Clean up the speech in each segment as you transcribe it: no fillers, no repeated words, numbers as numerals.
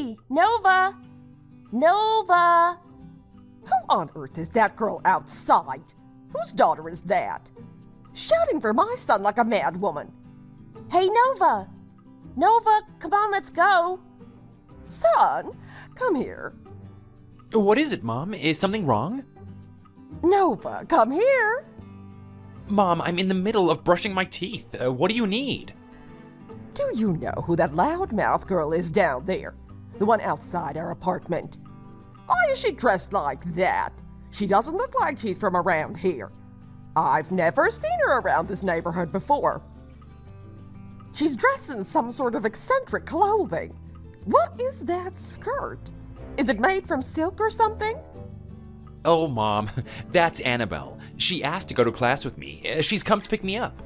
Hey, Nova! Nova! Who on earth is that girl outside? Whose daughter is that? Shouting for my son like a mad woman. Hey, Nova! Nova, come on, let's go. Son, come here. What is it, Mom? Is something wrong? Nova, come here. Mom, I'm in the middle of brushing my teeth. What do you need? Do you know who that loudmouth girl is down there? The one outside our apartment. Why is she dressed like that? She doesn't look like she's from around here. I've never seen her around this neighborhood before. She's dressed in some sort of eccentric clothing. What is that skirt? Is it made from silk or something? Oh, Mom, that's Annabelle. She asked to go to class with me. She's come to pick me up.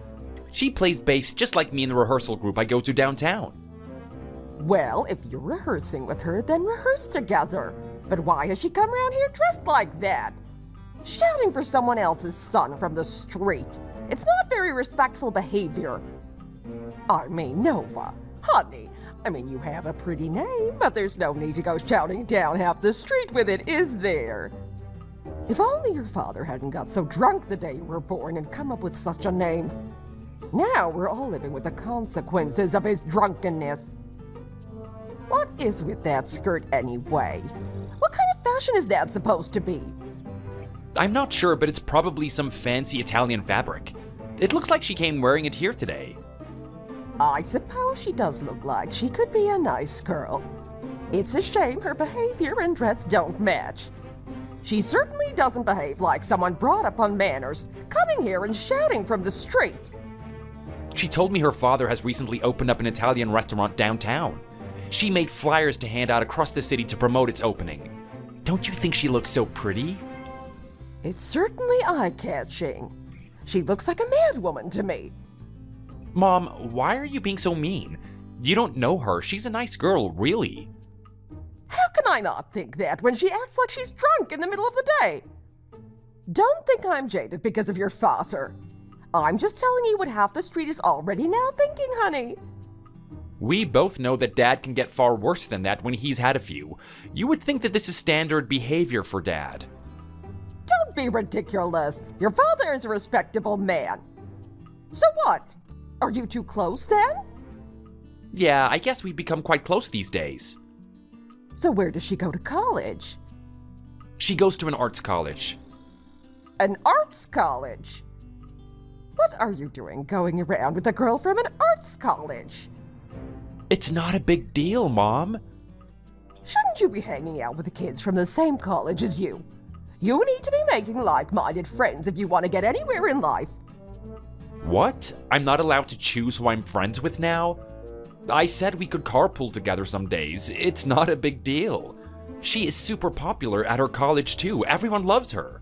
She plays bass just like me in the rehearsal group I go to downtown. Well, if you're rehearsing with her, then rehearse together. But why has she come around here dressed like that? Shouting for someone else's son from the street. It's not very respectful behavior. I mean, Nova, honey, you have a pretty name, but there's no need to go shouting down half the street with it, is there? If only your father hadn't got so drunk the day you were born and come up with such a name. Now we're all living with the consequences of his drunkenness. What is with that skirt anyway? What kind of fashion is that supposed to be? I'm not sure, but it's probably some fancy Italian fabric. It looks like she came wearing it here today. I suppose she does look like she could be a nice girl. It's a shame her behavior and dress don't match. She certainly doesn't behave like someone brought up on manners, coming here and shouting from the street. She told me her father has recently opened up an Italian restaurant downtown. She made flyers to hand out across the city to promote its opening. Don't you think she looks so pretty? It's certainly eye-catching. She looks like a mad woman to me. Mom, why are you being so mean? You don't know her. She's a nice girl, really. How can I not think that when she acts like she's drunk in the middle of the day? Don't think I'm jaded because of your father. I'm just telling you what half the street is already now thinking, honey. We both know that Dad can get far worse than that when he's had a few. You would think that this is standard behavior for Dad. Don't be ridiculous. Your father is a respectable man. So what? Are you too close then? Yeah, I guess we've become quite close these days. So where does she go to college? She goes to an arts college. An arts college? What are you doing going around with a girl from an arts college? It's not a big deal, Mom. Shouldn't you be hanging out with the kids from the same college as you? You need to be making like-minded friends if you want to get anywhere in life. What? I'm not allowed to choose who I'm friends with now? I said we could carpool together some days. It's not a big deal. She is super popular at her college too. Everyone loves her.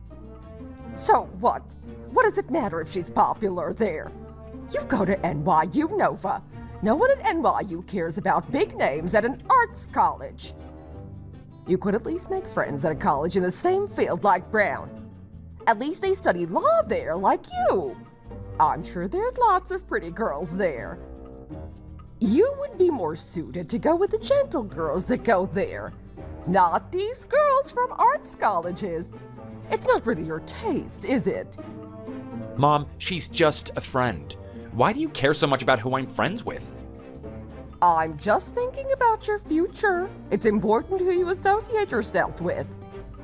So what? What does it matter if she's popular there? You go to NYU, Nova. No one at NYU cares about big names at an arts college. You could at least make friends at a college in the same field like Brown. At least they study law there like you. I'm sure there's lots of pretty girls there. You would be more suited to go with the gentle girls that go there, not these girls from arts colleges. It's not really your taste, is it? Mom, she's just a friend. Why do you care so much about who I'm friends with? I'm just thinking about your future. It's important who you associate yourself with.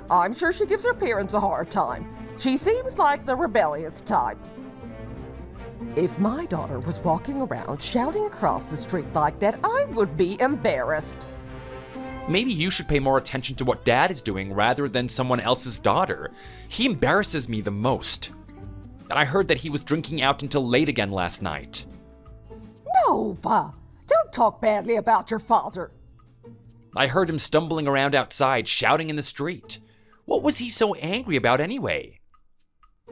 I'm sure she gives her parents a hard time. She seems like the rebellious type. If my daughter was walking around shouting across the street like that, I would be embarrassed. Maybe you should pay more attention to what Dad is doing rather than someone else's daughter. He embarrasses me the most. And I heard that he was drinking out until late again last night. Nova, don't talk badly about your father. I heard him stumbling around outside, shouting in the street. What was he so angry about anyway?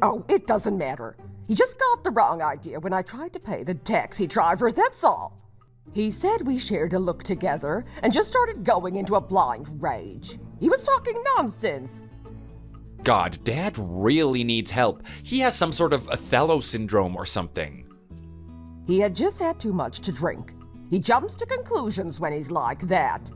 Oh, it doesn't matter. He just got the wrong idea when I tried to pay the taxi driver, that's all. He said we shared a look together and just started going into a blind rage. He was talking nonsense. God, Dad really needs help. He has some sort of Othello syndrome or something. He had just had too much to drink. He jumps to conclusions when he's like that.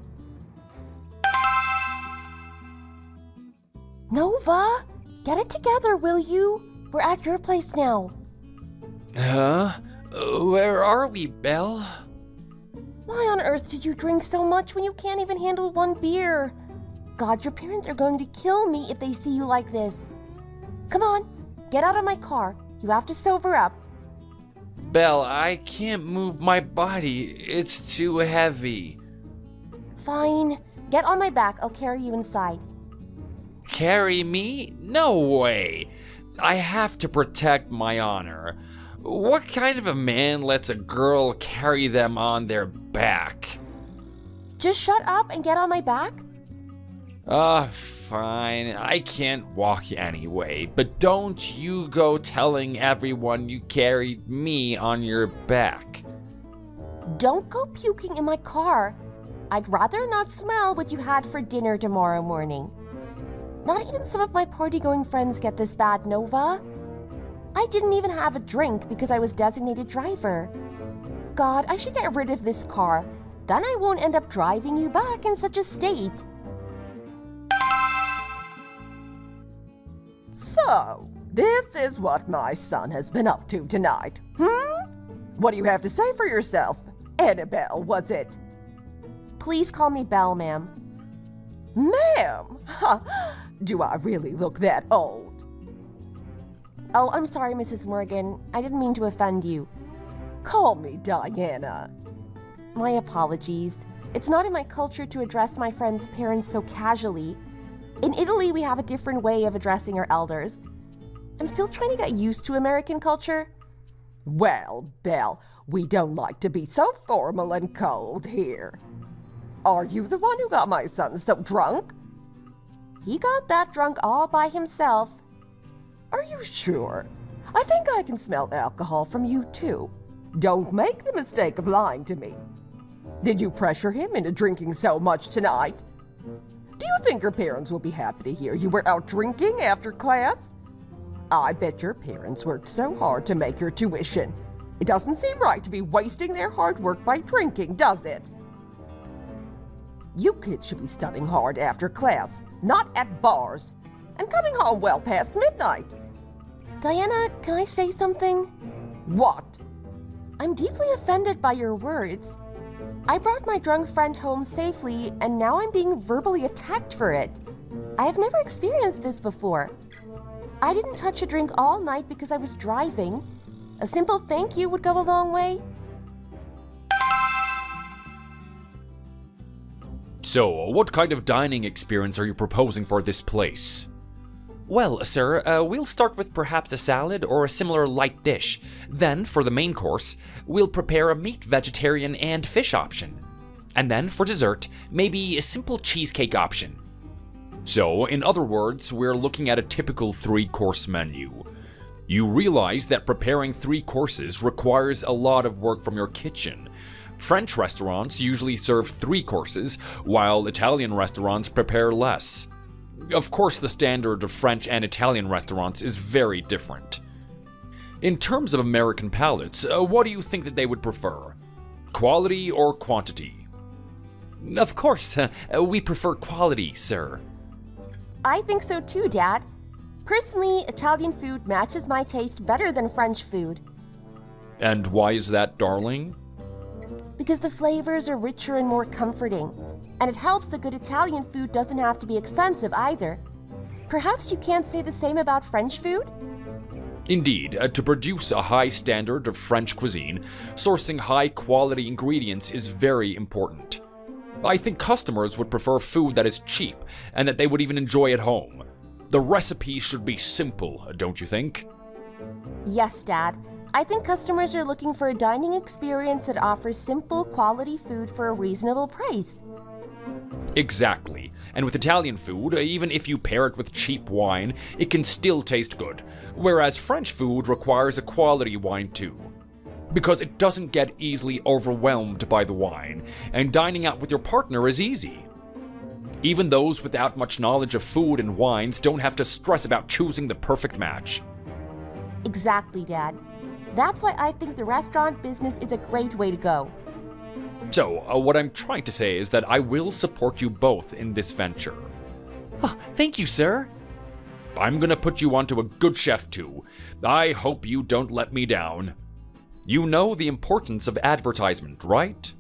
Nova, get it together, will you? We're at your place now. Huh? Where are we, Belle? Why on earth did you drink so much when you can't even handle one beer? God, your parents are going to kill me if they see you like this. Come on, get out of my car. You have to sober up. Belle, I can't move my body. It's too heavy. Fine. Get on my back. I'll carry you inside. Carry me? No way. I have to protect my honor. What kind of a man lets a girl carry them on their back? Just shut up and get on my back. Fine. I can't walk anyway, but don't you go telling everyone you carried me on your back. Don't go puking in my car. I'd rather not smell what you had for dinner tomorrow morning. Not even some of my party-going friends get this bad, Nova. I didn't even have a drink because I was designated driver. God, I should get rid of this car. Then I won't end up driving you back in such a state. So, this is what my son has been up to tonight. What do you have to say for yourself? Annabelle, was it? Please call me Belle, ma'am. Ma'am? Do I really look that old? Oh, I'm sorry, Mrs. Morgan. I didn't mean to offend you. Call me Diana. My apologies. It's not in my culture to address my friend's parents so casually. In Italy, we have a different way of addressing our elders. I'm still trying to get used to American culture. Well, Belle, we don't like to be so formal and cold here. Are you the one who got my son so drunk? He got that drunk all by himself. Are you sure? I think I can smell alcohol from you, too. Don't make the mistake of lying to me. Did you pressure him into drinking so much tonight? Do you think your parents will be happy to hear you were out drinking after class? I bet your parents worked so hard to make your tuition. It doesn't seem right to be wasting their hard work by drinking, does it? You kids should be studying hard after class, not at bars, and coming home well past midnight. Diana, can I say something? What? I'm deeply offended by your words. I brought my drunk friend home safely, and now I'm being verbally attacked for it. I have never experienced this before. I didn't touch a drink all night because I was driving. A simple thank you would go a long way. So, what kind of dining experience are you proposing for this place? Well, sir, we'll start with perhaps a salad or a similar light dish. Then, for the main course, we'll prepare a meat, vegetarian, and fish option. And then, for dessert, maybe a simple cheesecake option. So, in other words, we're looking at a typical 3-course menu. You realize that preparing 3 courses requires a lot of work from your kitchen. French restaurants usually serve 3 courses, while Italian restaurants prepare less. Of course, the standard of French and Italian restaurants is very different. In terms of American palates, what do you think that they would prefer? Quality or quantity? Of course, we prefer quality, sir. I think so too, Dad. Personally, Italian food matches my taste better than French food. And why is that, darling? Because the flavors are richer and more comforting. And it helps that good Italian food doesn't have to be expensive either. Perhaps you can't say the same about French food? Indeed, to produce a high standard of French cuisine, sourcing high-quality ingredients is very important. I think customers would prefer food that is cheap and that they would even enjoy at home. The recipe should be simple, don't you think? Yes, Dad. I think customers are looking for a dining experience that offers simple, quality food for a reasonable price. Exactly. And with Italian food, even if you pair it with cheap wine, it can still taste good. Whereas French food requires a quality wine too. Because it doesn't get easily overwhelmed by the wine, and dining out with your partner is easy. Even those without much knowledge of food and wines don't have to stress about choosing the perfect match. Exactly, Dad. That's why I think the restaurant business is a great way to go. So, what I'm trying to say is that I will support you both in this venture. Oh, thank you, sir. I'm gonna put you onto a good chef too. I hope you don't let me down. You know the importance of advertisement, right?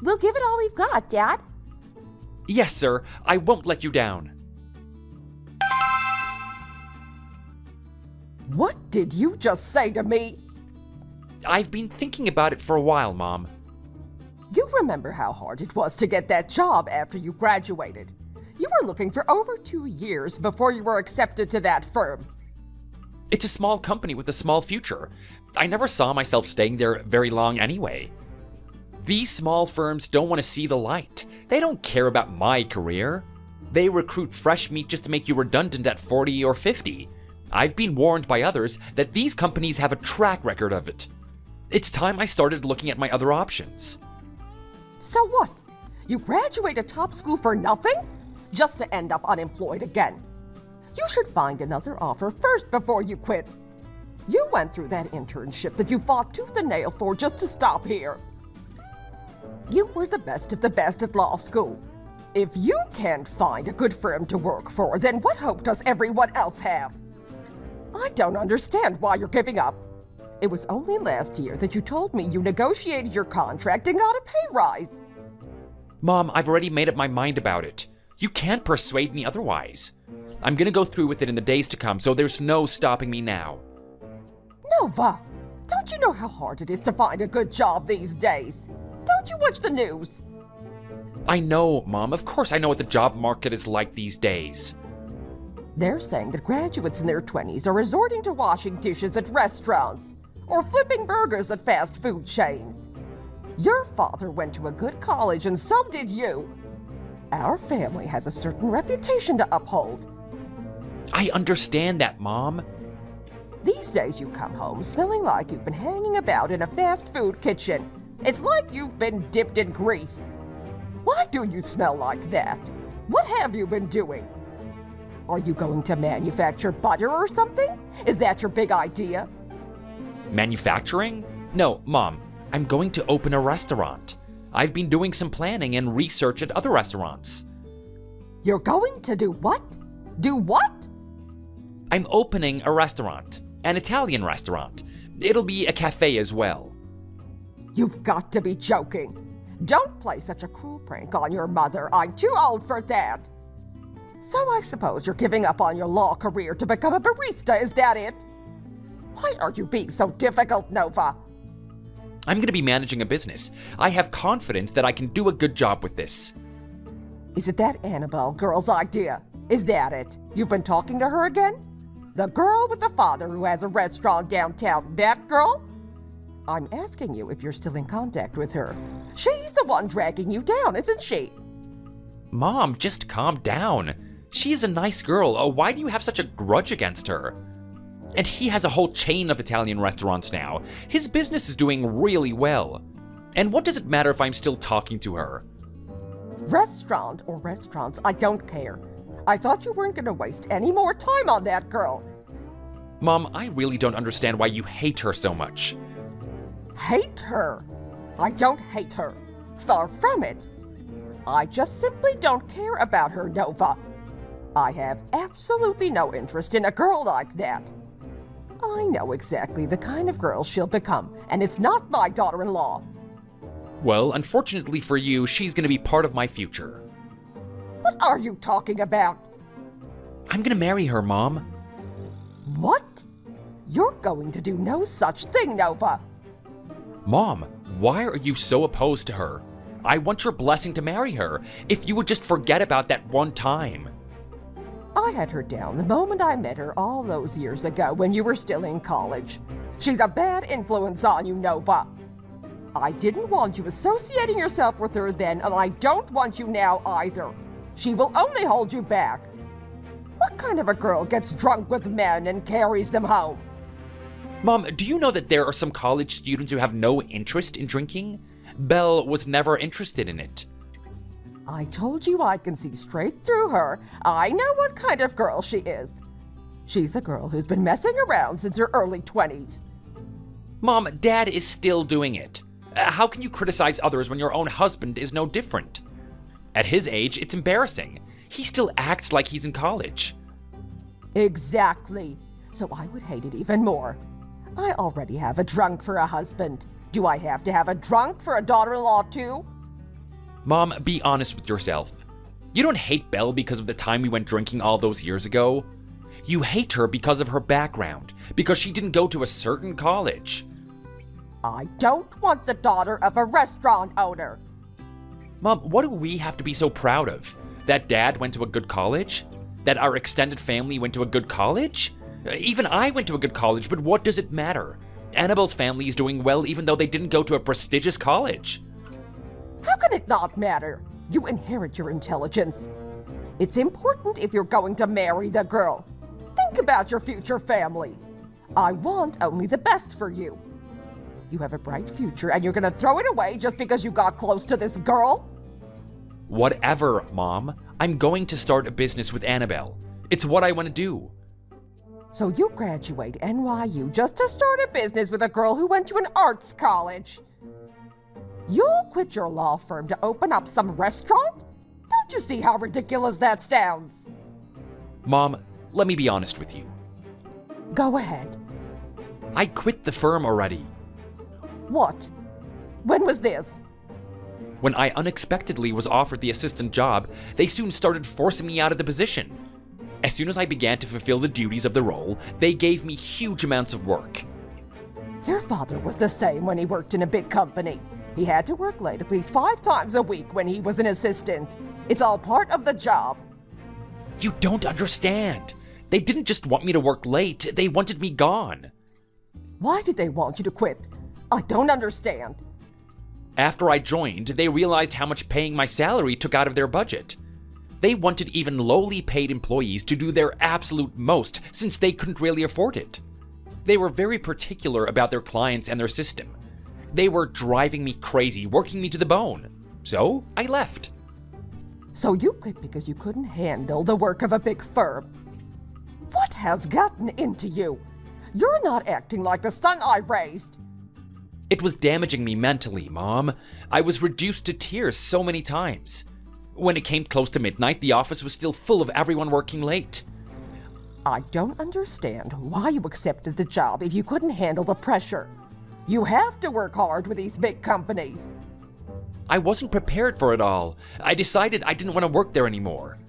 We'll give it all we've got, Dad. Yes, sir. I won't let you down. What did you just say to me? I've been thinking about it for a while, Mom. You remember how hard it was to get that job after you graduated. You were looking for over 2 years before you were accepted to that firm. It's a small company with a small future. I never saw myself staying there very long anyway. These small firms don't want to see the light. They don't care about my career. They recruit fresh meat just to make you redundant at 40 or 50. I've been warned by others that these companies have a track record of it. It's time I started looking at my other options. So what? You graduated top school for nothing? Just to end up unemployed again. You should find another offer first before you quit. You went through that internship that you fought tooth and nail for just to stop here. You were the best of the best at law school. If you can't find a good firm to work for, then what hope does everyone else have? I don't understand why you're giving up. It was only last year that you told me you negotiated your contract and got a pay rise. Mom, I've already made up my mind about it. You can't persuade me otherwise. I'm gonna go through with it in the days to come, so there's no stopping me now. Nova, don't you know how hard it is to find a good job these days? Don't you watch the news? I know, Mom. Of course I know what the job market is like these days. They're saying that graduates in their 20s are resorting to washing dishes at restaurants or flipping burgers at fast food chains. Your father went to a good college and so did you. Our family has a certain reputation to uphold. I understand that, Mom. These days you come home smelling like you've been hanging about in a fast food kitchen. It's like you've been dipped in grease. Why do you smell like that? What have you been doing? Are you going to manufacture butter or something? Is that your big idea? Manufacturing? No, Mom. I'm going to open a restaurant. I've been doing some planning and research at other restaurants. You're going to do what? Do what? I'm opening a restaurant, an Italian restaurant. It'll be a cafe as well. You've got to be joking. Don't play such a cruel prank on your mother. I'm too old for that. So I suppose you're giving up on your law career to become a barista, is that it? Why are you being so difficult, Nova? I'm going to be managing a business. I have confidence that I can do a good job with this. Is it that Annabelle girl's idea? Is that it? You've been talking to her again? The girl with the father who has a restaurant downtown, that girl? I'm asking you if you're still in contact with her. She's the one dragging you down, isn't she? Mom, just calm down. She's a nice girl. Why do you have such a grudge against her? And he has a whole chain of Italian restaurants now. His business is doing really well. And what does it matter if I'm still talking to her? Restaurant or restaurants, I don't care. I thought you weren't going to waste any more time on that girl. Mom, I really don't understand why you hate her so much. Hate her? I don't hate her. Far from it. I just simply don't care about her, Nova. I have absolutely no interest in a girl like that. I know exactly the kind of girl she'll become, and it's not my daughter-in-law. Well, unfortunately for you, she's gonna be part of my future. What are you talking about? I'm gonna marry her, Mom. What? You're going to do no such thing, Nova. Mom, why are you so opposed to her? I want your blessing to marry her. If you would just forget about that one time. I had her down the moment I met her all those years ago when you were still in college. She's a bad influence on you, Nova. I didn't want you associating yourself with her then, and I don't want you now either. She will only hold you back. What kind of a girl gets drunk with men and carries them home? Mom, do you know that there are some college students who have no interest in drinking? Belle was never interested in it. I told you I can see straight through her. I know what kind of girl she is. She's a girl who's been messing around since her early 20s. Mom, Dad is still doing it. How can you criticize others when your own husband is no different? At his age, it's embarrassing. He still acts like he's in college. Exactly. So I would hate it even more. I already have a drunk for a husband. Do I have to have a drunk for a daughter-in-law too? Mom, be honest with yourself. You don't hate Belle because of the time we went drinking all those years ago. You hate her because of her background, because she didn't go to a certain college. I don't want the daughter of a restaurant owner. Mom, what do we have to be so proud of? That Dad went to a good college? That our extended family went to a good college? Even I went to a good college, but what does it matter? Annabelle's family is doing well even though they didn't go to a prestigious college. How can it not matter? You inherit your intelligence. It's important if you're going to marry the girl. Think about your future family. I want only the best for you. You have a bright future and you're gonna throw it away just because you got close to this girl? Whatever, Mom. I'm going to start a business with Annabelle. It's what I want to do. So you graduate NYU just to start a business with a girl who went to an arts college? You'll quit your law firm to open up some restaurant? Don't you see how ridiculous that sounds? Mom, let me be honest with you. Go ahead. I quit the firm already. What? When was this? When I unexpectedly was offered the assistant job, they soon started forcing me out of the position. As soon as I began to fulfill the duties of the role, they gave me huge amounts of work. Your father was the same when he worked in a big company. He had to work late at least 5 times a week when he was an assistant. It's all part of the job. You don't understand. They didn't just want me to work late, they wanted me gone. Why did they want you to quit? I don't understand. After I joined, they realized how much paying my salary took out of their budget. They wanted even lowly paid employees to do their absolute most since they couldn't really afford it. They were very particular about their clients and their system. They were driving me crazy, working me to the bone. So I left. So you quit because you couldn't handle the work of a big firm. What has gotten into you? You're not acting like the son I raised. It was damaging me mentally, Mom. I was reduced to tears so many times. When it came close to midnight, the office was still full of everyone working late. I don't understand why you accepted the job if you couldn't handle the pressure. You have to work hard with these big companies. I wasn't prepared for it all. I decided I didn't want to work there anymore.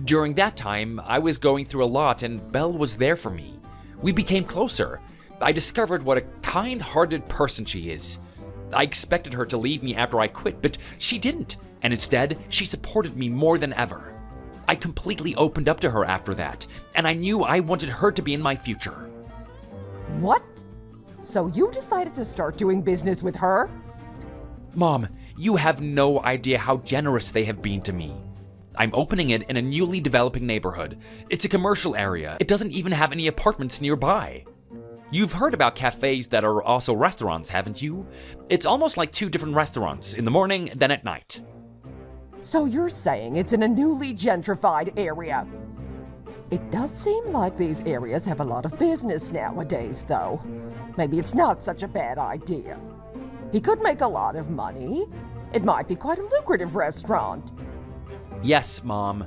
During that time, I was going through a lot and Belle was there for me. We became closer. I discovered what a kind-hearted person she is. I expected her to leave me after I quit, but she didn't, and instead, she supported me more than ever. I completely opened up to her after that, and I knew I wanted her to be in my future. What? So you decided to start doing business with her? Mom, you have no idea how generous they have been to me. I'm opening it in a newly developing neighborhood. It's a commercial area. It doesn't even have any apartments nearby. You've heard about cafes that are also restaurants, haven't you? It's almost like 2 different restaurants, in the morning, then at night. So you're saying it's in a newly gentrified area? It does seem like these areas have a lot of business nowadays, though. Maybe it's not such a bad idea. He could make a lot of money. It might be quite a lucrative restaurant. Yes, Mom.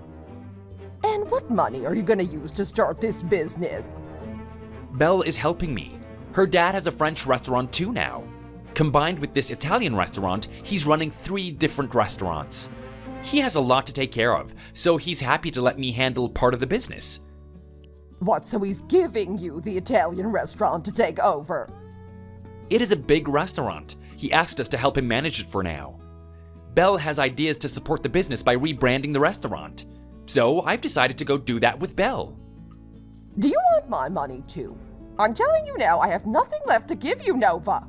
And what money are you going to use to start this business? Belle is helping me. Her dad has a French restaurant too now. Combined with this Italian restaurant, he's running 3 different restaurants. He has a lot to take care of, so he's happy to let me handle part of the business. What, so he's giving you the Italian restaurant to take over? It is a big restaurant. He asked us to help him manage it for now. Belle has ideas to support the business by rebranding the restaurant. So I've decided to go do that with Belle. Do you want my money too? I'm telling you now, I have nothing left to give you, Nova.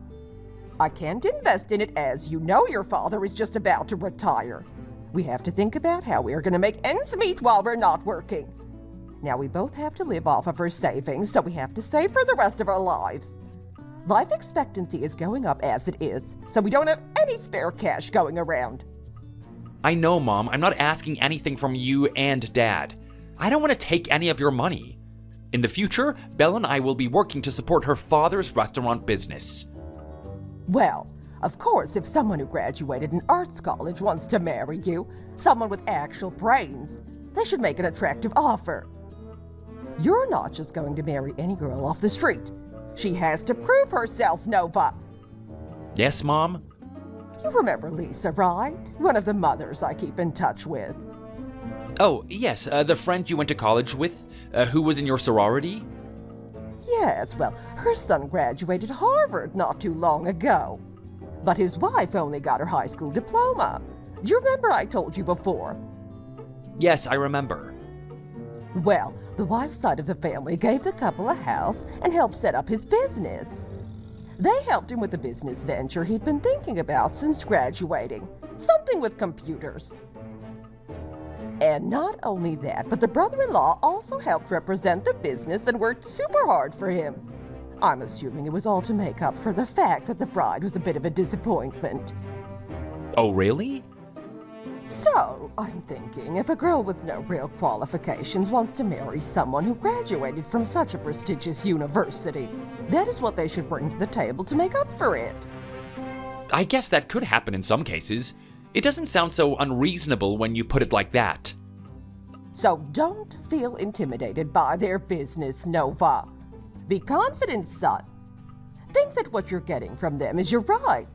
I can't invest in it as you know your father is just about to retire. We have to think about how we are going to make ends meet while we're not working. Now we both have to live off of our savings, so we have to save for the rest of our lives. Life expectancy is going up as it is, so we don't have any spare cash going around. I know, Mom, I'm not asking anything from you and Dad. I don't want to take any of your money. In the future, Belle and I will be working to support her father's restaurant business. Well, of course, if someone who graduated an arts college wants to marry you, someone with actual brains, they should make an attractive offer. You're not just going to marry any girl off the street. She has to prove herself, Nova. Yes, Mom? You remember Lisa, right? One of the mothers I keep in touch with. Oh, yes, the friend you went to college with, who was in your sorority? Yes, well, her son graduated Harvard not too long ago. But his wife only got her high school diploma. Do you remember I told you before? Yes, I remember. Well, the wife's side of the family gave the couple a house and helped set up his business. They helped him with the business venture he'd been thinking about since graduating, something with computers. And not only that, but the brother-in-law also helped represent the business and worked super hard for him. I'm assuming it was all to make up for the fact that the bride was a bit of a disappointment. Oh, really? So, I'm thinking if a girl with no real qualifications wants to marry someone who graduated from such a prestigious university, that is what they should bring to the table to make up for it. I guess that could happen in some cases. It doesn't sound so unreasonable when you put it like that. So don't feel intimidated by their business, Nova. Be confident, son. Think that what you're getting from them is your right.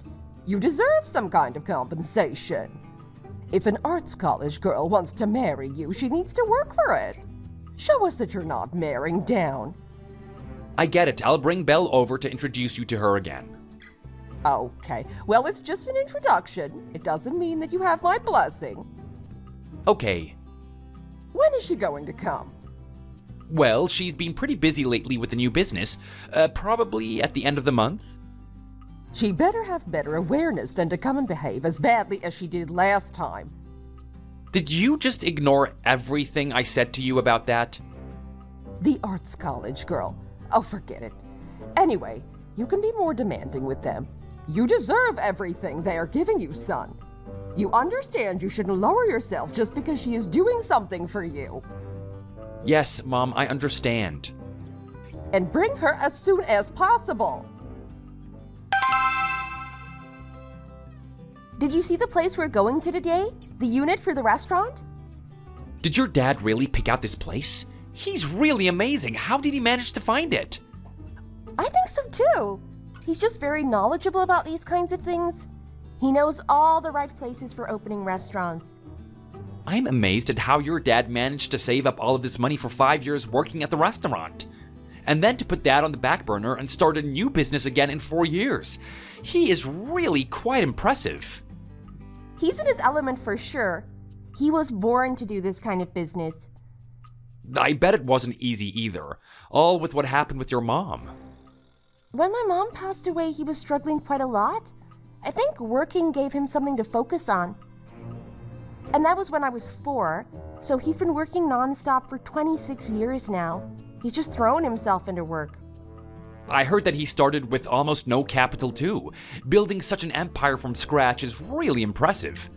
You deserve some kind of compensation. If an arts college girl wants to marry you, she needs to work for it. Show us that you're not marrying down. I get it. I'll bring Belle over to introduce you to her again. Okay, well, it's just an introduction. It doesn't mean that you have my blessing. Okay. When is she going to come? Well, she's been pretty busy lately with the new business. Probably at the end of the month. She better have better awareness than to come and behave as badly as she did last time. Did you just ignore everything I said to you about that? The arts college girl. Oh, forget it. Anyway, you can be more demanding with them. You deserve everything they are giving you, son. You understand you shouldn't lower yourself just because she is doing something for you. Yes, Mom, I understand. And bring her as soon as possible. Did you see the place we're going to today? The unit for the restaurant? Did your dad really pick out this place? He's really amazing. How did he manage to find it? I think so too. He's just very knowledgeable about these kinds of things. He knows all the right places for opening restaurants. I'm amazed at how your dad managed to save up all of this money for 5 years working at the restaurant. And then to put that on the back burner and start a new business again in 4 years. He is really quite impressive. He's in his element for sure. He was born to do this kind of business. I bet it wasn't easy either, all with what happened with your mom. When my mom passed away, he was struggling quite a lot. I think working gave him something to focus on. And that was when I was 4, so he's been working nonstop for 26 years now. He's just thrown himself into work. I heard that he started with almost no capital too. Building such an empire from scratch is really impressive.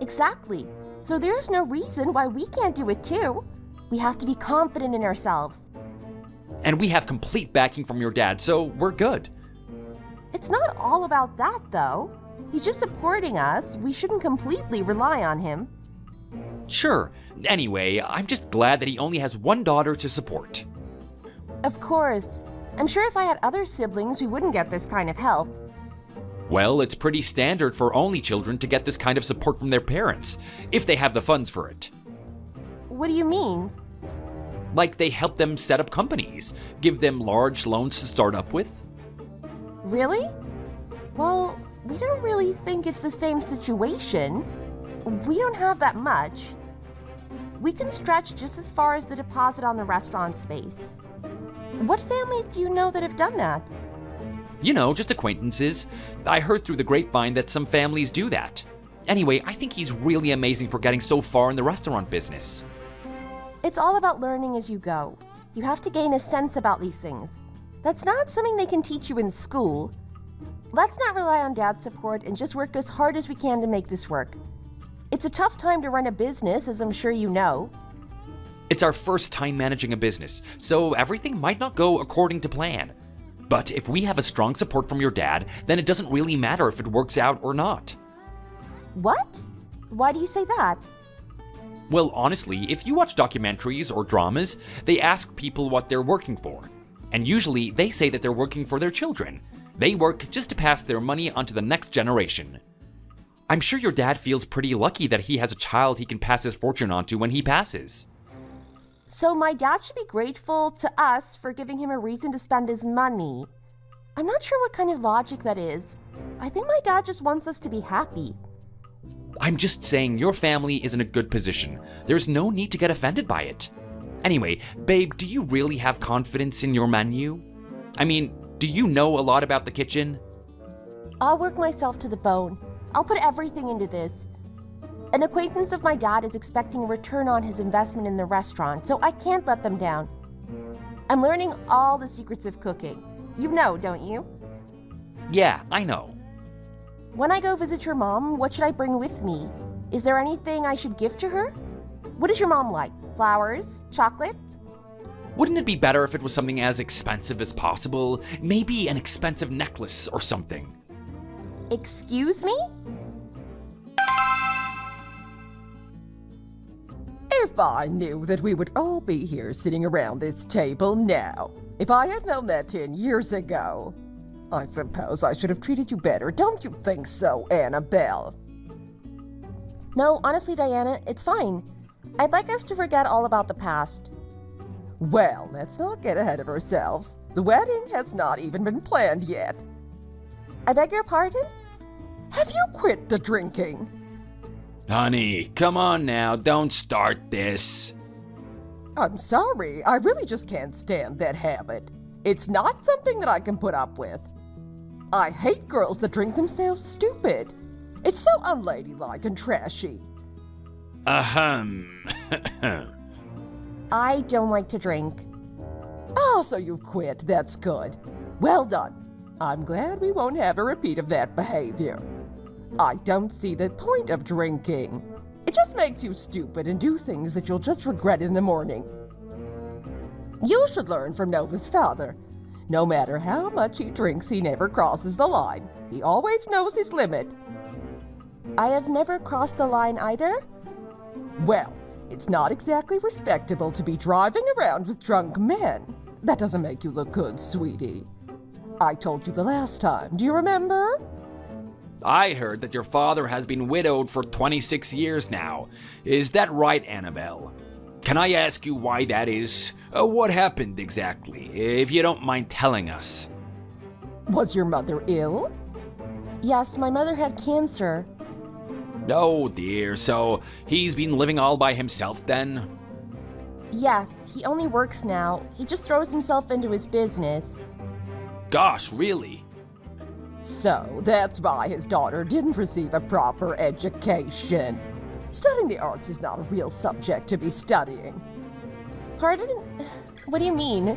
Exactly. So there's no reason why we can't do it too. We have to be confident in ourselves. And we have complete backing from your dad, so we're good. It's not all about that, though. He's just supporting us. We shouldn't completely rely on him. Sure. Anyway, I'm just glad that he only has one daughter to support. Of course. I'm sure if I had other siblings, we wouldn't get this kind of help. Well, it's pretty standard for only children to get this kind of support from their parents, if they have the funds for it. What do you mean? Like they help them set up companies, give them large loans to start up with. Really? Well, we don't really think it's the same situation. We don't have that much. We can stretch just as far as the deposit on the restaurant space. What families do you know that have done that? You know, just acquaintances. I heard through the grapevine that some families do that. Anyway, I think he's really amazing for getting so far in the restaurant business. It's all about learning as you go. You have to gain a sense about these things. That's not something they can teach you in school. Let's not rely on Dad's support and just work as hard as we can to make this work. It's a tough time to run a business, as I'm sure you know. It's our first time managing a business, so everything might not go according to plan. But if we have a strong support from your dad, then it doesn't really matter if it works out or not. What? Why do you say that? Well, honestly, if you watch documentaries or dramas, they ask people what they're working for. And usually, they say that they're working for their children. They work just to pass their money on to the next generation. I'm sure your dad feels pretty lucky that he has a child he can pass his fortune on to when he passes. So my dad should be grateful to us for giving him a reason to spend his money. I'm not sure what kind of logic that is. I think my dad just wants us to be happy. I'm just saying your family is in a good position. There's no need to get offended by it. Anyway, babe, do you really have confidence in your menu? I mean, do you know a lot about the kitchen? I'll work myself to the bone. I'll put everything into this. An acquaintance of my dad is expecting a return on his investment in the restaurant, so I can't let them down. I'm learning all the secrets of cooking. You know, don't you? Yeah, I know. When I go visit your mom, what should I bring with me? Is there anything I should give to her? What is your mom like? Flowers? Chocolate? Wouldn't it be better if it was something as expensive as possible? Maybe an expensive necklace or something. Excuse me? If I knew that we would all be here sitting around this table now, if I had known that 10 years ago, I suppose I should have treated you better, don't you think so, Annabelle? No, honestly, Diana, it's fine. I'd like us to forget all about the past. Well, let's not get ahead of ourselves. The wedding has not even been planned yet. I beg your pardon? Have you quit the drinking? Honey, come on now, don't start this. I'm sorry, I really just can't stand that habit. It's not something that I can put up with. I hate girls that drink themselves stupid. It's so unladylike and trashy. Ahem. I don't like to drink. Oh, so you quit. That's good. Well done. I'm glad we won't have a repeat of that behavior. I don't see the point of drinking. It just makes you stupid and do things that you'll just regret in the morning. You should learn from Nova's father. No matter how much he drinks, he never crosses the line. He always knows his limit. I have never crossed the line either. Well, it's not exactly respectable to be driving around with drunk men. That doesn't make you look good, sweetie. I told you the last time. Do you remember? I heard that your father has been widowed for 26 years now. Is that right, Annabelle? Can I ask you why that is? What happened exactly, if you don't mind telling us? Was your mother ill? Yes, my mother had cancer. Oh dear, so he's been living all by himself then? Yes, he only works now. He just throws himself into his business. Gosh, really? So that's why his daughter didn't receive a proper education. Studying the arts is not a real subject to be studying. Pardon? What do you mean?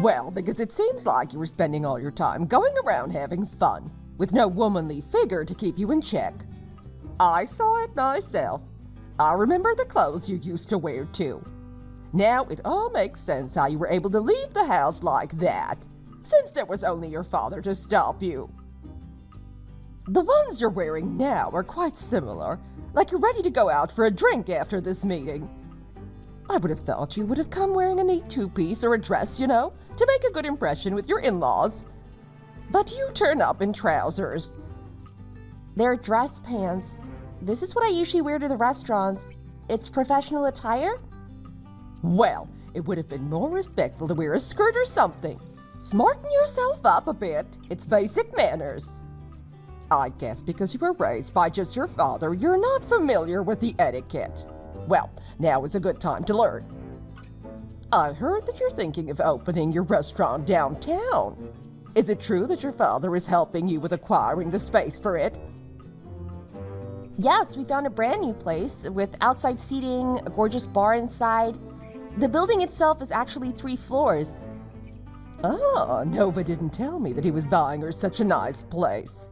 Well, because it seems like you were spending all your time going around having fun, with no womanly figure to keep you in check. I saw it myself. I remember the clothes you used to wear too. Now it all makes sense how you were able to leave the house like that, since there was only your father to stop you. The ones you're wearing now are quite similar, like you're ready to go out for a drink after this meeting. I would have thought you would have come wearing a neat two-piece or a dress, you know, to make a good impression with your in-laws. But you turn up in trousers. They're dress pants. This is what I usually wear to the restaurants. It's professional attire? Well, it would have been more respectful to wear a skirt or something. Smarten yourself up a bit. It's basic manners. I guess because you were raised by just your father, you're not familiar with the etiquette. Well, now is a good time to learn. I heard that you're thinking of opening your restaurant downtown. Is it true that your father is helping you with acquiring the space for it? Yes, we found a brand new place with outside seating, a gorgeous bar inside. The building itself is actually 3 floors. Ah, Nova didn't tell me that he was buying her such a nice place.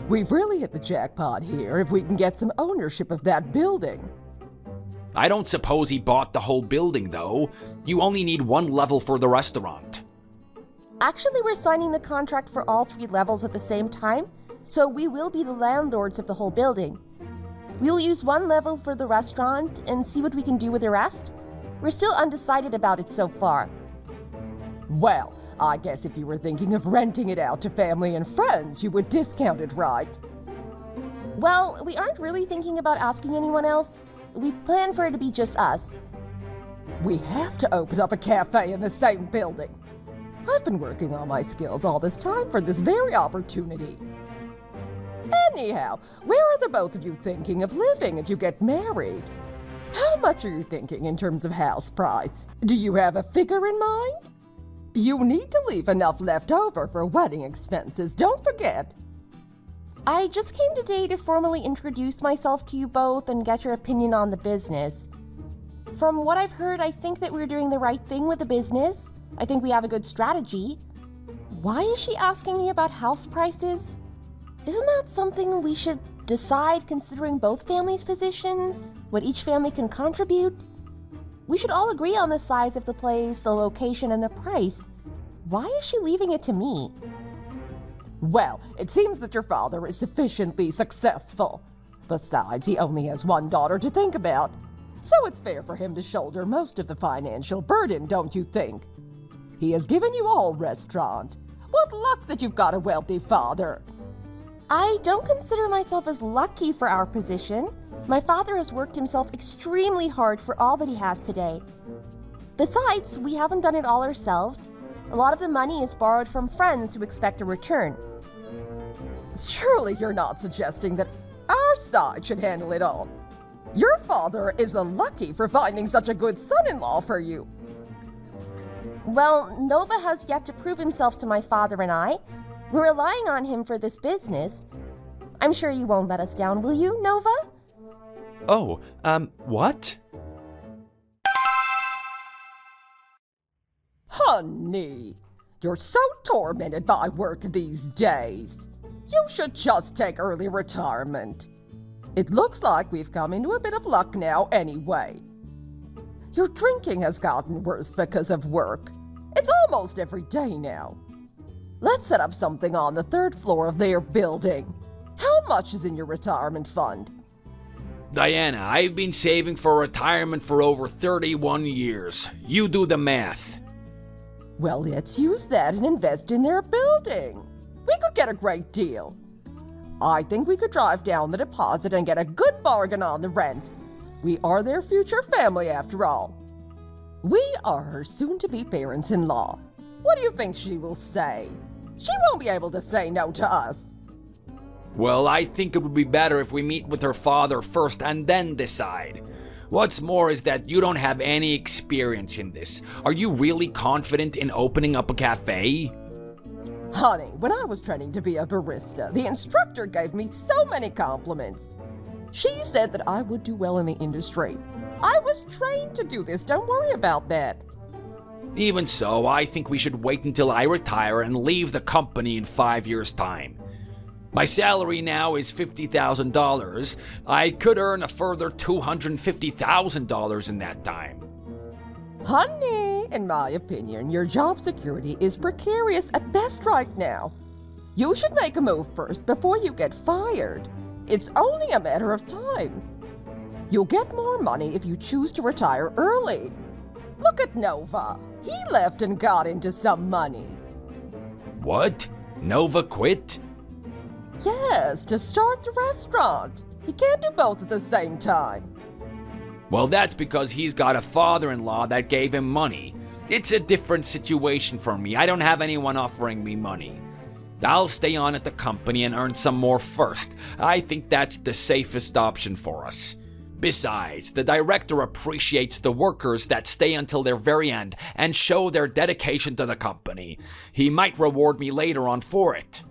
We've really hit the jackpot here if we can get some ownership of that building. I don't suppose he bought the whole building, though. You only need 1 level for the restaurant. Actually, we're signing the contract for all 3 levels at the same time, so we will be the landlords of the whole building. We'll use one level for the restaurant and see what we can do with the rest. We're still undecided about it so far. Well, I guess if you were thinking of renting it out to family and friends, you would discount it, right? Well, we aren't really thinking about asking anyone else. We plan for it to be just us. We have to open up a cafe in the same building. I've been working on my skills all this time for this very opportunity. Anyhow, where are the both of you thinking of living if you get married? How much are you thinking in terms of house price? Do you have a figure in mind? You need to leave enough left over for wedding expenses, don't forget. I just came today to formally introduce myself to you both and get your opinion on the business. From what I've heard, I think that we're doing the right thing with the business. I think we have a good strategy. Why is she asking me about house prices? Isn't that something we should decide considering both families' positions? What each family can contribute? We should all agree on the size of the place, the location, and the price. Why is she leaving it to me? Well, it seems that your father is sufficiently successful. Besides, he only has one daughter to think about. So it's fair for him to shoulder most of the financial burden, don't you think? He has given you a whole restaurant. What luck that you've got a wealthy father. I don't consider myself as lucky for our position. My father has worked himself extremely hard for all that he has today. Besides, we haven't done it all ourselves. A lot of the money is borrowed from friends who expect a return. Surely you're not suggesting that our side should handle it all. Your father is lucky for finding such a good son-in-law for you. Well, Nova has yet to prove himself to my father and I. We're relying on him for this business. I'm sure you won't let us down, will you, Nova? Oh, what? Honey, you're so tormented by work these days. You should just take early retirement. It looks like we've come into a bit of luck now anyway. Your drinking has gotten worse because of work. It's almost every day now. Let's set up something on the 3rd floor of their building. How much is in your retirement fund? Diana, I've been saving for retirement for over 31 years. You do the math. Well, let's use that and invest in their building. We could get a great deal. I think we could drive down the deposit and get a good bargain on the rent. We are their future family, after all. We are her soon-to-be parents-in-law. What do you think she will say? She won't be able to say no to us. Well, I think it would be better if we meet with her father first and then decide. What's more is that you don't have any experience in this. Are you really confident in opening up a cafe? Honey, when I was training to be a barista, the instructor gave me so many compliments. She said that I would do well in the industry. I was trained to do this, don't worry about that. Even so, I think we should wait until I retire and leave the company in 5 years' time. My salary now is $50,000. I could earn a further $250,000 in that time. Honey, in my opinion, your job security is precarious at best right now. You should make a move first before you get fired. It's only a matter of time. You'll get more money if you choose to retire early. Look at Nova. He left and got into some money. What? Nova quit? Yes, to start the restaurant. He can't do both at the same time. Well, that's because he's got a father-in-law that gave him money. It's a different situation for me. I don't have anyone offering me money. I'll stay on at the company and earn some more first. I think that's the safest option for us. Besides, the director appreciates the workers that stay until their very end and show their dedication to the company. He might reward me later on for it.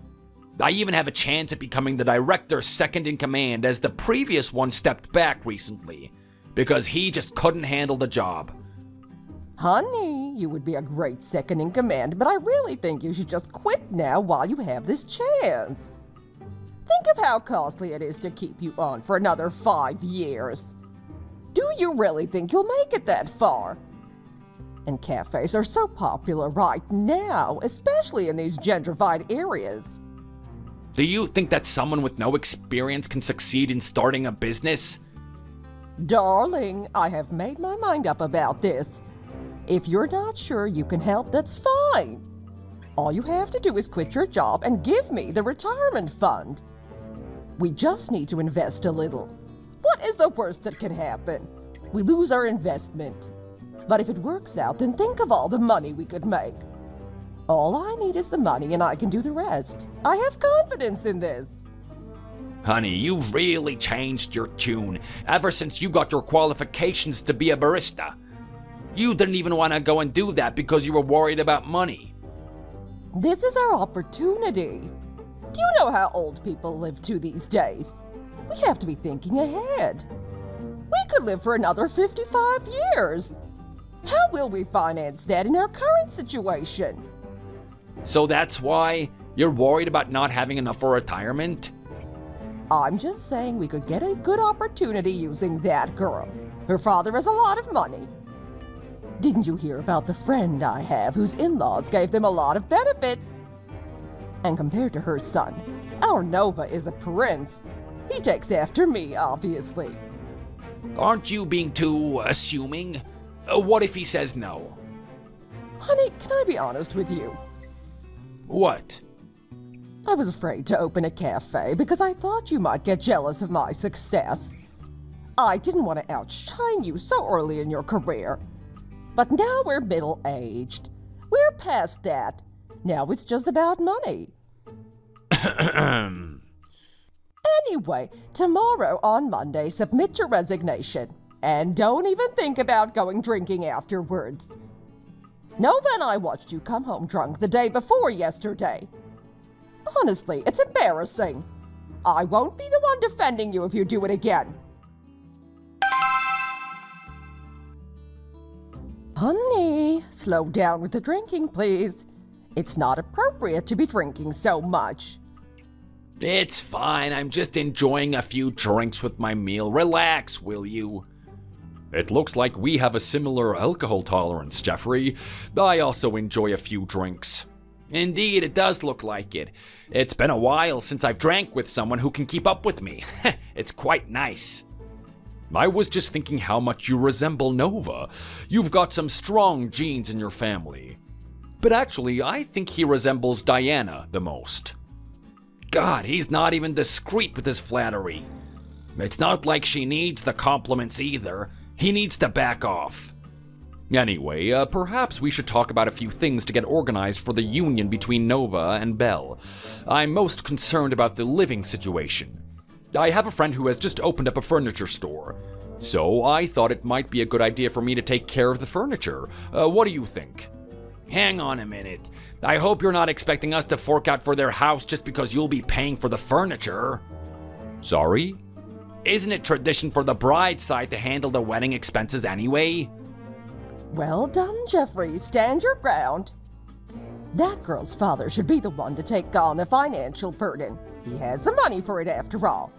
I even have a chance at becoming the director's second in command, as the previous one stepped back recently because he just couldn't handle the job. Honey, you would be a great second in command, but I really think you should just quit now while you have this chance. Think of how costly it is to keep you on for another 5 years. Do you really think you'll make it that far? And cafes are so popular right now, especially in these gentrified areas. Do you think that someone with no experience can succeed in starting a business? Darling, I have made my mind up about this. If you're not sure you can help, that's fine. All you have to do is quit your job and give me the retirement fund. We just need to invest a little. What is the worst that can happen? We lose our investment. But if it works out, then think of all the money we could make. All I need is the money and I can do the rest. I have confidence in this. Honey, you've really changed your tune ever since you got your qualifications to be a barista. You didn't even want to go and do that because you were worried about money. This is our opportunity. Do you know how old people live to these days? We have to be thinking ahead. We could live for another 55 years. How will we finance that in our current situation? So that's why you're worried about not having enough for retirement? I'm just saying we could get a good opportunity using that girl. Her father has a lot of money. Didn't you hear about the friend I have whose in-laws gave them a lot of benefits? And compared to her son, our Nova is a prince. He takes after me, obviously. Aren't you being too assuming? What if he says no? Honey, can I be honest with you? What? I was afraid to open a cafe because I thought you might get jealous of my success. I didn't want to outshine you so early in your career. But now we're middle-aged. We're past that. Now it's just about money. Anyway, tomorrow on Monday, submit your resignation. And don't even think about going drinking afterwards. Nova and I watched you come home drunk the day before yesterday. Honestly, it's embarrassing. I won't be the one defending you if you do it again. Honey, slow down with the drinking, please. It's not appropriate to be drinking so much. It's fine. I'm just enjoying a few drinks with my meal. Relax, will you? It looks like we have a similar alcohol tolerance, Jeffrey. I also enjoy a few drinks. Indeed, it does look like it. It's been a while since I've drank with someone who can keep up with me. It's quite nice. I was just thinking how much you resemble Nova. You've got some strong genes in your family. But actually, I think he resembles Diana the most. God, he's not even discreet with his flattery. It's not like she needs the compliments either. He needs to back off. Anyway, perhaps we should talk about a few things to get organized for the union between Nova and Belle. I'm most concerned about the living situation. I have a friend who has just opened up a furniture store, so I thought it might be a good idea for me to take care of the furniture. What do you think? Hang on a minute. I hope you're not expecting us to fork out for their house just because you'll be paying for the furniture. Sorry? Isn't it tradition for the bride's side to handle the wedding expenses anyway? Well done, Jeffrey. Stand your ground. That girl's father should be the one to take on the financial burden. He has the money for it after all.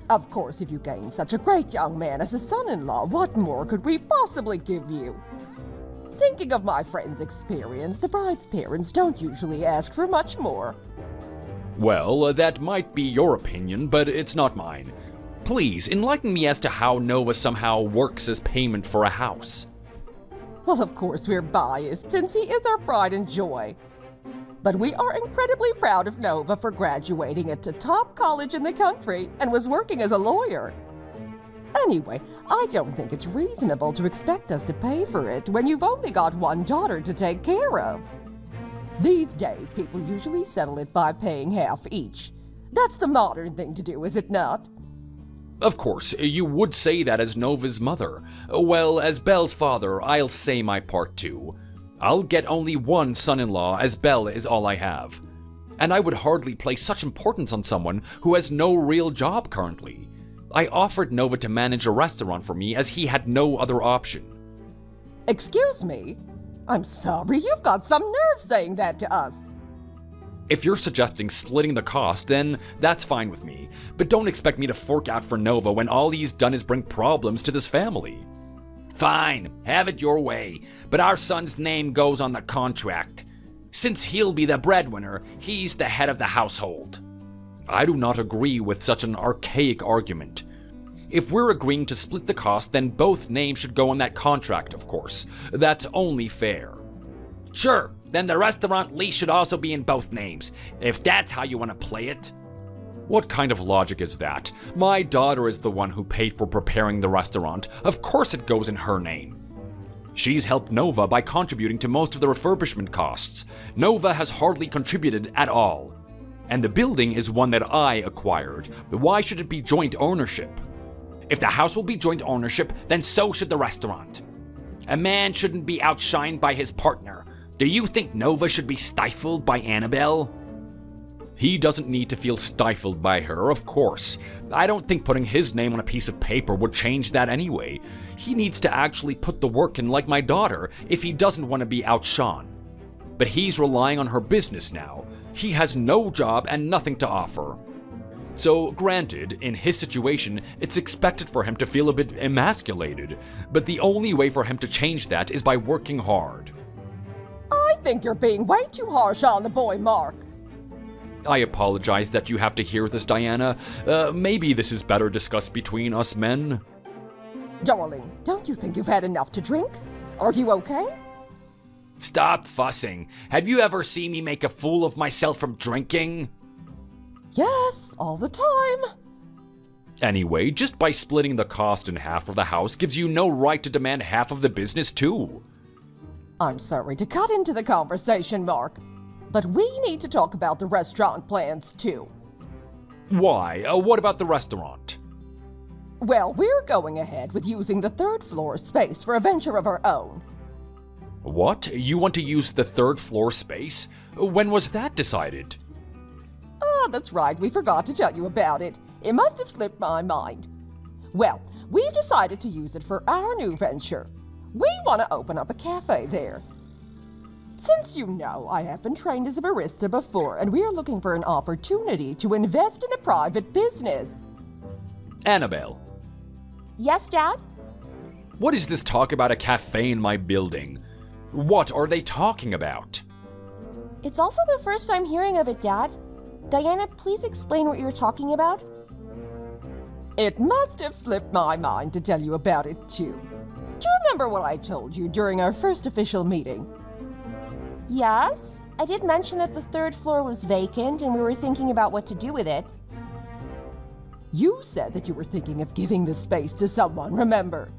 Of course, if you gain such a great young man as a son-in-law, what more could we possibly give you? Thinking of my friend's experience, the bride's parents don't usually ask for much more. Well, that might be your opinion, but it's not mine. Please, enlighten me as to how Nova somehow works as payment for a house. Well, of course we're biased, since he is our pride and joy. But we are incredibly proud of Nova for graduating at the top college in the country and was working as a lawyer. Anyway, I don't think it's reasonable to expect us to pay for it when you've only got one daughter to take care of. These days, people usually settle it by paying half each. That's the modern thing to do, is it not? Of course, you would say that as Nova's mother. Well, as Belle's father, I'll say my part too. I'll get only one son-in-law, as Belle is all I have. And I would hardly place such importance on someone who has no real job currently. I offered Nova to manage a restaurant for me as he had no other option. Excuse me? I'm sorry, you've got some nerve saying that to us. If you're suggesting splitting the cost, then that's fine with me. But don't expect me to fork out for Nova when all he's done is bring problems to this family. Fine, have it your way, but our son's name goes on the contract. Since he'll be the breadwinner, he's the head of the household. I do not agree with such an archaic argument. If we're agreeing to split the cost, then both names should go on that contract, of course. That's only fair. Sure, then the restaurant lease should also be in both names, if that's how you want to play it. What kind of logic is that? My daughter is the one who paid for preparing the restaurant. Of course it goes in her name. She's helped Nova by contributing to most of the refurbishment costs. Nova has hardly contributed at all. And the building is one that I acquired. Why should it be joint ownership? If the house will be joint ownership, then so should the restaurant. A man shouldn't be outshined by his partner. Do you think Nova should be stifled by Annabelle? He doesn't need to feel stifled by her, of course. I don't think putting his name on a piece of paper would change that anyway. He needs to actually put the work in like my daughter if he doesn't want to be outshone. But he's relying on her business now. He has no job and nothing to offer. So, granted, in his situation, it's expected for him to feel a bit emasculated, but the only way for him to change that is by working hard. I think you're being way too harsh on the boy, Mark. I apologize that you have to hear this, Diana. Maybe this is better discussed between us men. Darling, don't you think you've had enough to drink? Are you okay? Stop fussing. Have you ever seen me make a fool of myself from drinking? Yes, all the time. Anyway, just by splitting the cost in half of the house gives you no right to demand half of the business too. I'm sorry to cut into the conversation, Mark, but we need to talk about the restaurant plans too. Why? What about the restaurant? Well, we're going ahead with using the third floor space for a venture of our own. What? You want to use the third floor space? When was that decided? Oh, that's right, we forgot to tell you about it. It must have slipped my mind. Well, we've decided to use it for our new venture. We want to open up a cafe there. Since you know, I have been trained as a barista before, and we are looking for an opportunity to invest in a private business. Annabelle, Yes, Dad? what is this talk about a cafe in my building? What are they talking about? It's also the first I'm hearing of it, Dad. Diana, please explain what you're talking about. It must have slipped my mind to tell you about it too. Do you remember what I told you during our first official meeting? Yes, I did mention that the third floor was vacant and we were thinking about what to do with it. You said that you were thinking of giving the space to someone, remember?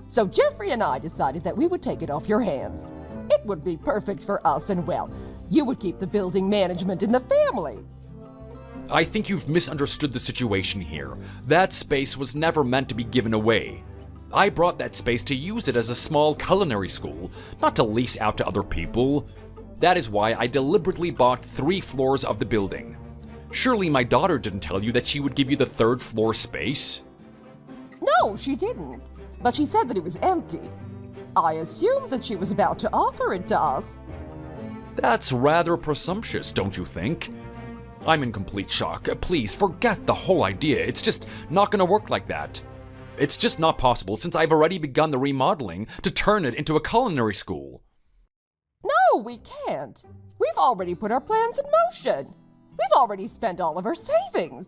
So Jeffrey and I decided that we would take it off your hands. It would be perfect for us, and well, you would keep the building management in the family. I think you've misunderstood the situation here. That space was never meant to be given away. I brought that space to use it as a small culinary school, not to lease out to other people. That is why I deliberately bought 3 floors of the building. Surely my daughter didn't tell you that she would give you the 3rd floor space? No, she didn't. But she said that it was empty. I assumed that she was about to offer it to us. That's rather presumptuous, don't you think? I'm in complete shock. Please, forget the whole idea. It's just not gonna work like that. It's just not possible since I've already begun the remodeling to turn it into a culinary school. No, we can't. We've already put our plans in motion. We've already spent all of our savings.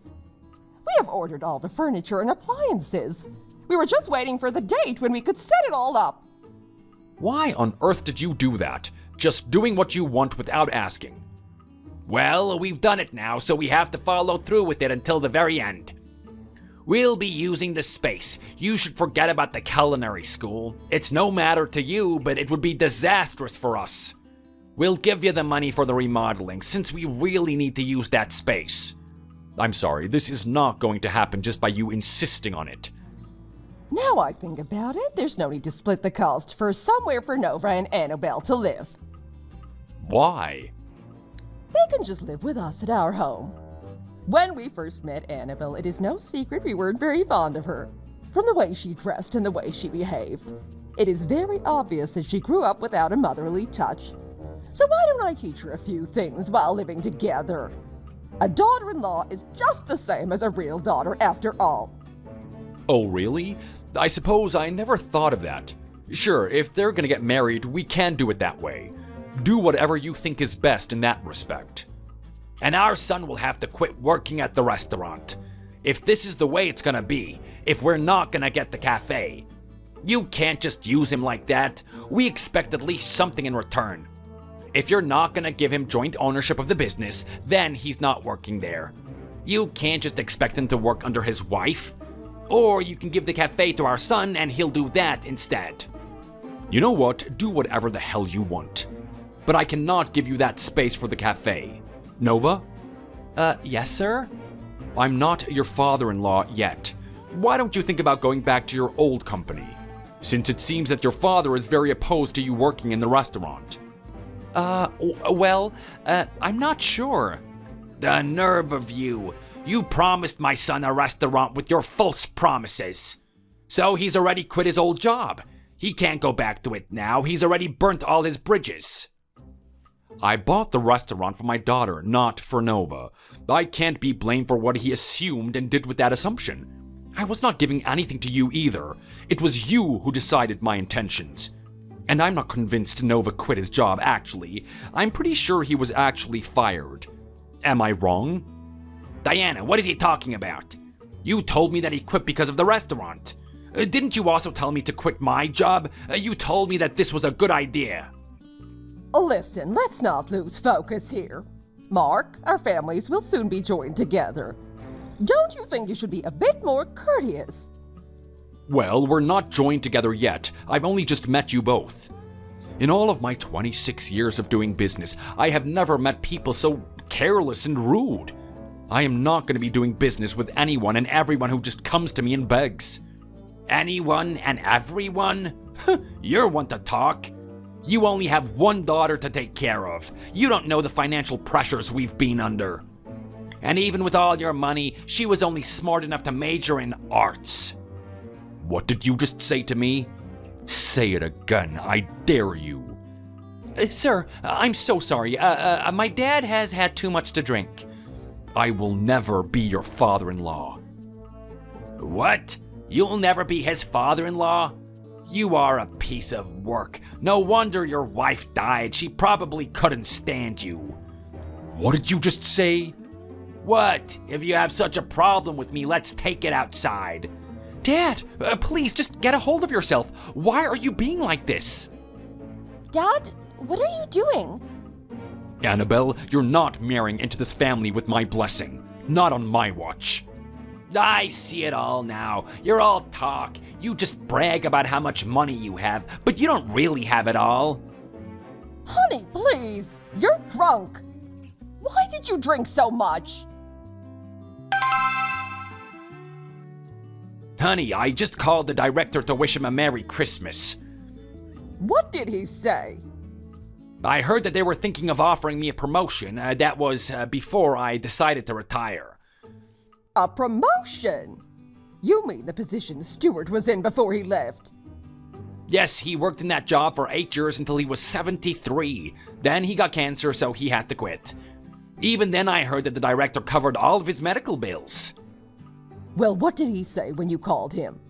We have ordered all the furniture and appliances. We were just waiting for the date when we could set it all up. Why on earth did you do that? Just doing what you want without asking. Well, we've done it now, so we have to follow through with it until the very end. We'll be using the space. You should forget about the culinary school. It's no matter to you, but it would be disastrous for us. We'll give you the money for the remodeling, since we really need to use that space. I'm sorry, this is not going to happen just by you insisting on it. Now I think about it, there's no need to split the cost for somewhere for Nova and Annabelle to live. Why? They can just live with us at our home. When we first met Annabelle, it is no secret we weren't very fond of her. From the way she dressed and the way she behaved. It is very obvious that she grew up without a motherly touch. So why don't I teach her a few things while living together? A daughter-in-law is just the same as a real daughter after all. Oh, really? I suppose I never thought of that. Sure, if they're gonna get married, we can do it that way. Do whatever you think is best in that respect. And our son will have to quit working at the restaurant. If this is the way it's gonna be, if we're not gonna get the cafe, you can't just use him like that. We expect at least something in return. If you're not gonna give him joint ownership of the business, then he's not working there. You can't just expect him to work under his wife. Or you can give the cafe to our son and he'll do that instead. You know what? Do whatever the hell you want. But I cannot give you that space for the cafe. Nova? Yes, sir? I'm not your father-in-law yet. Why don't you think about going back to your old company? Since it seems that your father is very opposed to you working in the restaurant. I'm not sure. The nerve of you. You promised my son a restaurant with your false promises. So he's already quit his old job. He can't go back to it now. He's already burnt all his bridges. I bought the restaurant for my daughter, not for Nova. I can't be blamed for what he assumed and did with that assumption. I was not giving anything to you either. It was you who decided my intentions. And I'm not convinced Nova quit his job, actually. I'm pretty sure he was actually fired. Am I wrong? Diana, what is he talking about? You told me that he quit because of the restaurant. Didn't you also tell me to quit my job? You told me that this was a good idea. Listen, let's not lose focus here. Mark, our families will soon be joined together. Don't you think you should be a bit more courteous? Well, we're not joined together yet. I've only just met you both. In all of my 26 years of doing business, I have never met people so careless and rude. I am not going to be doing business with anyone and everyone who just comes to me and begs. Anyone and everyone? You're one to talk. You only have one daughter to take care of. You don't know the financial pressures we've been under. And even with all your money, she was only smart enough to major in arts. What did you just say to me? Say it again, I dare you. Sir, I'm so sorry. My dad has had too much to drink. I will never be your father-in-law. What? You'll never be his father-in-law? You are a piece of work. No wonder your wife died. She probably couldn't stand you. What did you just say? What? If you have such a problem with me, let's take it outside. Dad, please just get a hold of yourself. Why are you being like this? Dad, what are you doing? Annabelle, you're not marrying into this family with my blessing. Not on my watch. I see it all now. You're all talk. You just brag about how much money you have, but you don't really have it all. Honey, please. You're drunk. Why did you drink so much? Honey, I just called the director to wish him a Merry Christmas. What did he say? I heard that they were thinking of offering me a promotion. That was before I decided to retire. A promotion? You mean the position Stewart was in before he left? Yes, he worked in that job for 8 years until he was 73. Then he got cancer, so he had to quit. Even then, I heard that the director covered all of his medical bills. Well, what did he say when you called him?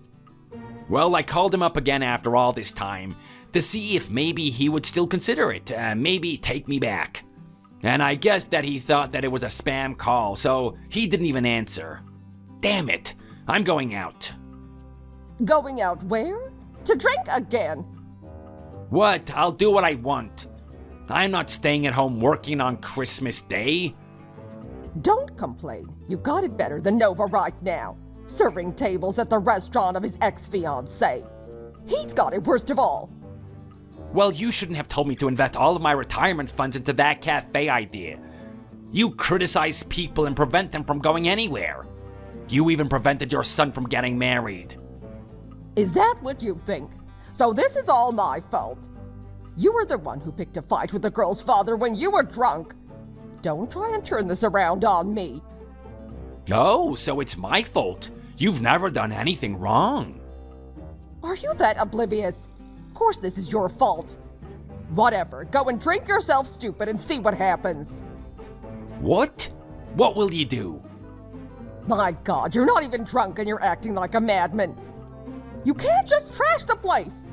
Well, I called him up again after all this time to see if maybe he would still consider it, maybe take me back. And I guess that he thought that it was a spam call, so he didn't even answer. Damn it, I'm going out. Going out where? To drink again? What? I'll do what I want. I'm not staying at home working on Christmas Day. Don't complain. You got it better than Nova right now, serving tables at the restaurant of his ex-fiancée. He's got it worst of all. Well, you shouldn't have told me to invest all of my retirement funds into that cafe idea. You criticize people and prevent them from going anywhere. You even prevented your son from getting married. Is that what you think? So this is all my fault. You were the one who picked a fight with the girl's father when you were drunk. Don't try and turn this around on me. Oh, so it's my fault. You've never done anything wrong. Are you that oblivious? Of course this is your fault. Whatever, go and drink yourself stupid and see what happens. What? What will you do? My God, you're not even drunk and you're acting like a madman. You can't just trash the place.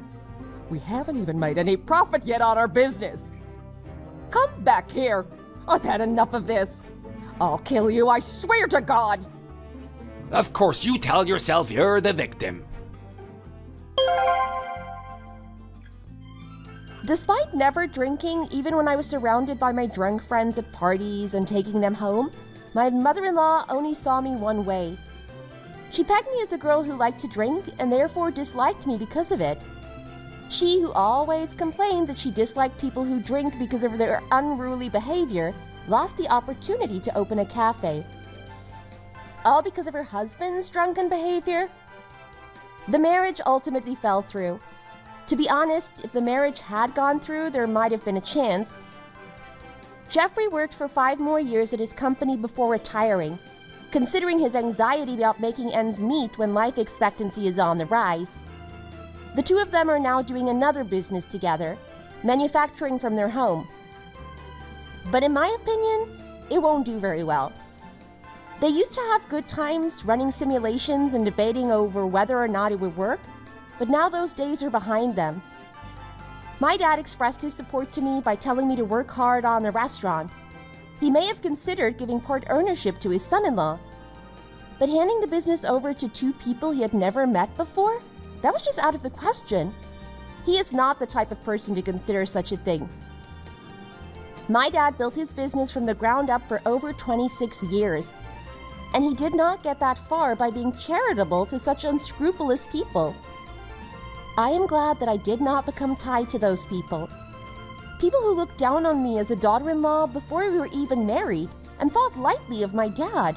We haven't even made any profit yet on our business. Come back here. I've had enough of this. I'll kill you, I swear to God! Of course, you tell yourself you're the victim. Despite never drinking, even when I was surrounded by my drunk friends at parties and taking them home, my mother-in-law only saw me one way. She pegged me as a girl who liked to drink and therefore disliked me because of it. She, who always complained that she disliked people who drink because of their unruly behavior, lost the opportunity to open a cafe. All because of her husband's drunken behavior? The marriage ultimately fell through. To be honest, if the marriage had gone through, there might have been a chance. Jeffrey worked for 5 more years at his company before retiring, considering his anxiety about making ends meet when life expectancy is on the rise. The two of them are now doing another business together, manufacturing from their home. But in my opinion, it won't do very well. They used to have good times running simulations and debating over whether or not it would work, but now those days are behind them. My dad expressed his support to me by telling me to work hard on the restaurant. He may have considered giving part ownership to his son-in-law, but handing the business over to 2 people he had never met before? That was just out of the question. He is not the type of person to consider such a thing. My dad built his business from the ground up for over 26 years, and he did not get that far by being charitable to such unscrupulous people. I am glad that I did not become tied to those people. People who looked down on me as a daughter-in-law before we were even married and thought lightly of my dad.